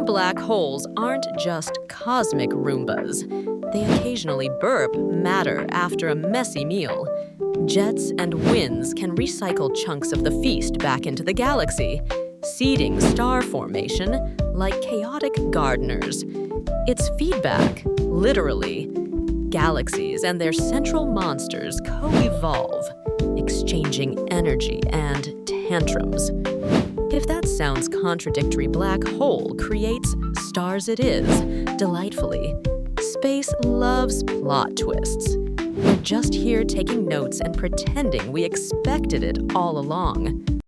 Some black holes aren't just cosmic Roombas. They occasionally burp matter after a messy meal. Jets and winds can recycle chunks of the feast back into the galaxy, seeding star formation like chaotic gardeners. It's feedback, literally. Galaxies and their central monsters co-evolve, exchanging energy and tantrums. If that sounds contradictory, black hole creates stars it is, delightfully. Space loves plot twists. We're just here taking notes and pretending we expected it all along.